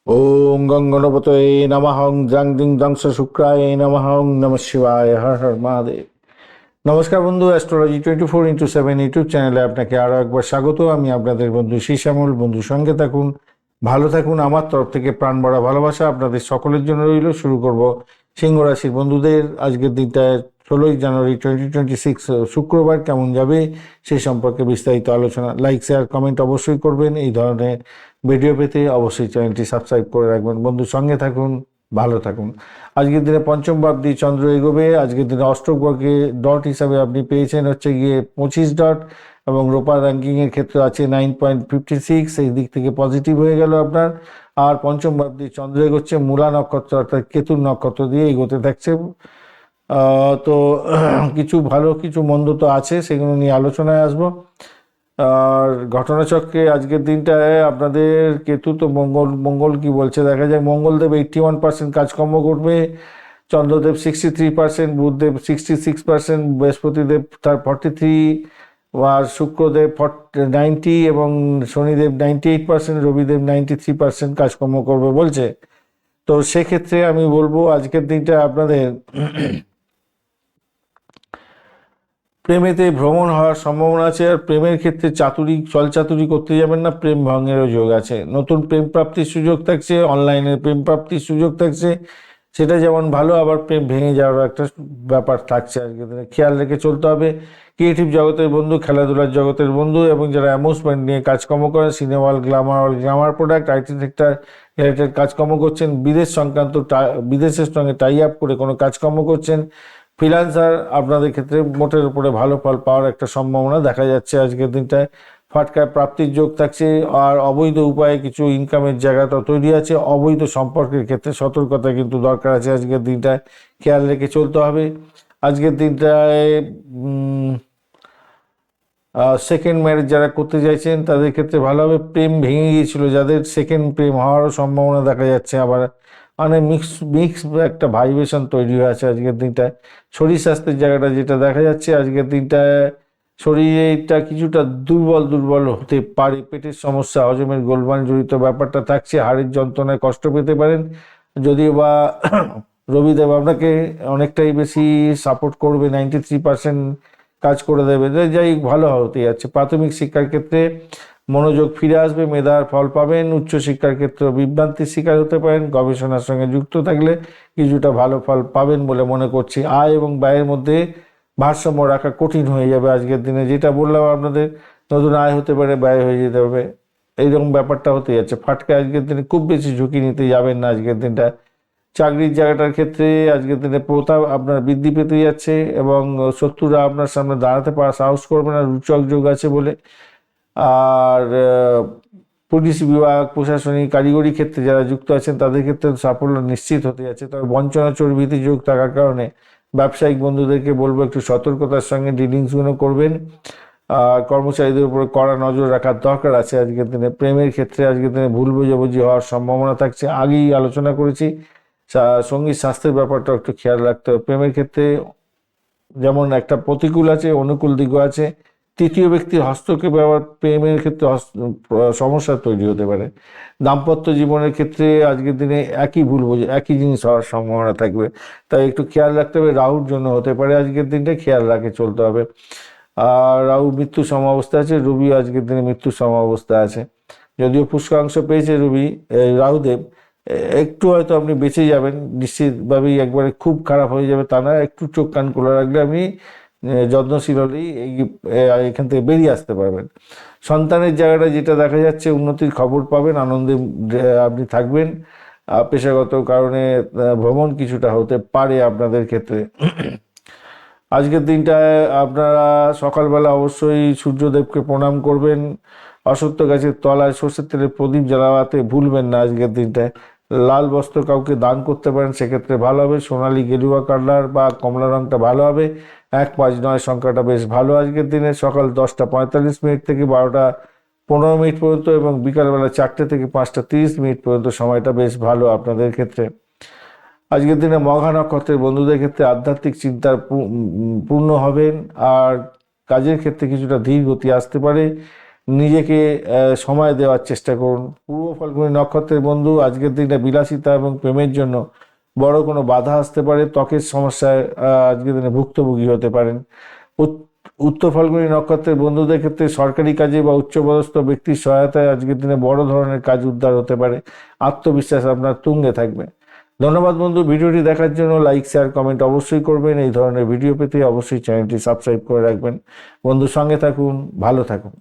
ওম গঙ্গণপতয়ে নমঃ ওং জাং দিং দংশ শুক্রায় নমঃ ওং নমঃ শিবায় হর হর মহাদেব। নমস্কার বন্ধু, অ্যাস্ট্রোলজি 24x7 ইউটিউব চ্যানেলে আপনাকে আরও একবার স্বাগত। আমি আপনাদের বন্ধু শ্যামল। বন্ধু সঙ্গে থাকুন, ভালো থাকুন। আমার তরফ থেকে প্রাণ ভরা ভালোবাসা আপনাদের সকলের জন্য রইল। শুরু করব সিংহ রাশির বন্ধুদের আজকের দিনটায় 16ই জানুয়ারি 2026 শুক্রবার কেমন যাবে সেই সম্পর্কে বিস্তারিত আলোচনা। লাইক শেয়ার কমেন্ট অবশ্যই করবেন। এই ধরনের ভিডিও পেতে অবশ্যই চ্যানেলটি সাবস্ক্রাইব করে রাখবেন। বন্ধু সঙ্গে থাকুন, ভালো থাকুন। আজকের দিনে পঞ্চম ভাবদি চন্দ্র এগোবে। আজকের দিনে অষ্টক বর্গে ডট হিসাবে আপনি পেয়েছেন হচ্ছে গিয়ে 25 ডট, এবং রোপার র্যাঙ্কিংয়ের ক্ষেত্রে আছে 9.56। এই দিক থেকে পজিটিভ হয়ে গেল আপনার। আর পঞ্চম ভাবদি চন্দ্র এগোচ্ছে মূলা নক্ষত্র অর্থাৎ কেতুর নক্ষত্র দিয়ে এগোতে থাকছে। তো কিছু ভালো কিছু মন্দ তো আছে, সেগুলো নিয়ে আলোচনায় আসবো। আর ঘটনাচক্রে আজকের দিনটায় আপনাদের কেতু তো মঙ্গল মঙ্গল কি বলছে দেখা যায়। মঙ্গলদেব 81% কাজকর্ম করবে, চন্দ্রদেব 63%, বুধদেব 66%, বৃহস্পতিদেব তার 43, আর শুক্রদেব 90, এবং শনিদেব 98%, রবিদেব 93% কাজকর্ম করবে বলছে। তো সেক্ষেত্রে আমি বলবো আজকের দিনটা আপনাদের প্রেমেতে ভ্রমণ হওয়ার সম্ভাবনা আছে। আর প্রেমের ক্ষেত্রে চাতুরি করতে যাবেন না, প্রেম ভঙ্গেরও যোগ আছে। নতুন প্রেম প্রাপ্তির সুযোগ থাকছে, অনলাইনে প্রেম প্রাপ্তির সুযোগ থাকছে, সেটা যেমন ভালো, আবার প্রেম ভেঙে যাওয়ার একটা ব্যাপার থাকছে। আজকে দিনে খেয়াল রেখে চলতে হবে। ক্রিয়েটিভ জগতের বন্ধু, খেলাধুলার জগতের বন্ধু, এবং যারা অ্যামুজমেন্ট নিয়ে কাজকর্ম করেন, cinema hall, Glamour product, IT sector related কাজকর্ম করছেন, বিদেশ সংক্রান্ত বিদেশের সঙ্গে টাই আপ করে কোনো কাজকর্ম করছেন, ফ্রিল্যান্সার, আপনাদের ক্ষেত্রে মোটের উপরে ভালো ফল পাওয়ার একটা সম্ভাবনা দেখা যাচ্ছে আজকের দিনটায়। ফাটকায় প্রাপ্তির যোগ থাকছে। আর অবৈধ উপায়ে কিছু ইনকামের জায়গাটা তৈরি আছে। অবৈধ সম্পর্কের ক্ষেত্রে সতর্কতা কিন্তু দরকার আছে আজকের দিনটায়, খেয়াল রেখে চলতে হবে। আজকের দিনটায় সেকেন্ড ম্যারেজ যারা করতে চাইছেন তাদের ক্ষেত্রে ভালো হবে। প্রেম ভেঙে গিয়েছিল যাদের, সেকেন্ড প্রেম হওয়ারও সম্ভাবনা দেখা যাচ্ছে। আবার মানে মিক্স একটা ভাইব্রেশন তৈরি হয়ে আছে আজকের দিনটায়। শরীর স্বাস্থ্যের জায়গাটা যেটা দেখা যাচ্ছে আজকের দিনটায়, শরীরটা কিছুটা দুর্বল হতে পারে। পেটের সমস্যা, হজমের গোলমাল জড়িত ব্যাপারটা থাকছে। হাড়ের যন্ত্রণায় কষ্ট পেতে পারেন। যদিও বা রবিদেব আপনাকে অনেকটাই বেশি সাপোর্ট করবে, 93% কাজ করে দেবে, যাই ভালো হতে যাচ্ছে। প্রাথমিক শিক্ষার ক্ষেত্রে মনোযোগ ফিরে আসবে, মেধার ফল পাবেন। উচ্চশিক্ষার ক্ষেত্রে বিভ্রান্তির শিকার হতে পারেন। গবেষণার সঙ্গে যুক্ত থাকলে কিছুটা ভালো ফল পাবেন বলে মনে করছি। আয় এবং ব্যয়ের মধ্যে ভারসাম্য রাখা কঠিন হয়ে যাবে আজকের দিনে। যেটা বললাম আপনাদের, নতুন আয় হতে পারে, ব্যয় হয়ে যেতে হবে, এইরকম ব্যাপারটা হতে যাচ্ছে। ফাটকে আজকের দিনে খুব বেশি ঝুঁকি নিতে যাবেন না আজকের দিনটা। চাকরির জায়গাটার ক্ষেত্রে আজকের দিনে প্রতাপ আপনার বৃদ্ধি পেতে যাচ্ছে, এবং শত্রুরা আপনার সামনে দাঁড়াতে পারা সাহস করবে না, রুচক যোগ আছে বলে। আর পুলিশ বিভাগ, প্রশাসনিক, কারিগরি ক্ষেত্রে যারা যুক্ত আছেন তাদের ক্ষেত্রে সাফল্য নিশ্চিত হতে যাচ্ছে। তবে বঞ্চনা চর্বিতে যোগ থাকার কারণে ব্যবসায়িক বন্ধুদেরকে বলবো একটু সতর্কতার সঙ্গে ডিলিংসগুলো করবেন। আর কর্মচারীদের উপরে কড়া নজর রাখার দরকার আছে আজকের দিনে। প্রেমের ক্ষেত্রে আজকের দিনে ভুল বোঝাবুঝি হওয়ার সম্ভাবনা থাকছে, আগেই আলোচনা করেছি। সঙ্গীত স্বাস্থ্যের ব্যাপারটা একটু খেয়াল রাখতে হবে। প্রেমের ক্ষেত্রে যেমন একটা প্রতিকূল আছে, অনুকূল দিকও আছে। তৃতীয় ব্যক্তির হস্তক্ষেপ আবার প্রেমের ক্ষেত্রে সমস্যা তৈরি হতে পারে। দাম্পত্য জীবনের ক্ষেত্রে আজকের দিনে একই জিনিস হওয়ার সম্ভাবনা থাকবে, তাই একটু খেয়াল রাখতে হবে। রাহুর জন্য হতে পারে আজকের দিনটা, খেয়াল রাখে চলতে হবে। আর রাহু মৃত্যু সমাবস্থা আছে, রবি আজকের দিনে মৃত্যু সমাবস্থা আছে। যদিও পুষ্কাংশ পেয়েছে রাহুদেব, একটু হয়তো আপনি বেঁচে যাবেন, নিশ্চিতভাবেই একবারে খুব খারাপ হয়ে যাবে তা না। একটু চোখ কান খোলা রাখলে আপনি যত্নশীল হলেই এখান থেকে বেরিয়ে আসতে পারবেন। সন্তানের জায়গাটা যেটা দেখা যাচ্ছে, উন্নতির খবর পাবেন, আনন্দে আপনি থাকবেন। পেশাগত কারণে ভ্রমণ কিছুটা হতে পারে আপনাদের ক্ষেত্রে। আজকের দিনটায় আপনারা সকালবেলা অবশ্যই সূর্যদেবকে প্রণাম করবেন। অশ্বত্থ গাছের তলায় সর্ষের তেলের প্রদীপ জ্বালাতে ভুলবেন না আজকের দিনটায়। লাল বস্ত্র কাউকে দান করতে পারেন, সেক্ষেত্রে ভালো হবে। সোনালি, গেরুয়া কালার বা কমলা রঙটা ভালো হবে। 159 সংখ্যাটা বেশ ভালো আজকের দিনে। সকাল 10টা 45 মিনিট থেকে 12টা 15 মিনিট পর্যন্ত, এবং বিকালবেলা 4টে থেকে 5টা 30 মিনিট পর্যন্ত সময়টা বেশ ভালো আপনাদের ক্ষেত্রে। আজকের দিনে মঘা নক্ষত্রের বন্ধুদের ক্ষেত্রে আধ্যাত্মিক চিন্তার পূর্ণ হবেন। আর কাজের ক্ষেত্রে কিছুটা ধীর গতি আসতে পারে। নিজেকে সময় দেওয়ার চেষ্টা করুন। পূর্ব ফাল্গুনী নক্ষত্রের বন্ধু, আজকের দিনটা বিলাসিতা এবং প্রেমের জন্য বড় কোনো বাধা আসতে পারে, ত্বকের সমস্যায় আজকের দিনে ভুক্তভোগী হতে পারেন। উত্তর ফাল্গুনী নক্ষত্রের বন্ধুদের ক্ষেত্রে সরকারি কাজে বা উচ্চপদস্থ ব্যক্তির সহায়তায় আজকের দিনে বড় ধরনের কাজ উদ্ধার হতে পারে। আত্মবিশ্বাস আপনার তুঙ্গে থাকবে। ধন্যবাদ বন্ধু, ভিডিওটি দেখার জন্য। লাইক, শেয়ার, কমেন্ট অবশ্যই করবেন। এই ধরনের ভিডিও পেতে অবশ্যই চ্যানেলটি সাবস্ক্রাইব করে রাখবেন। বন্ধুর সঙ্গে থাকুন, ভালো থাকুন।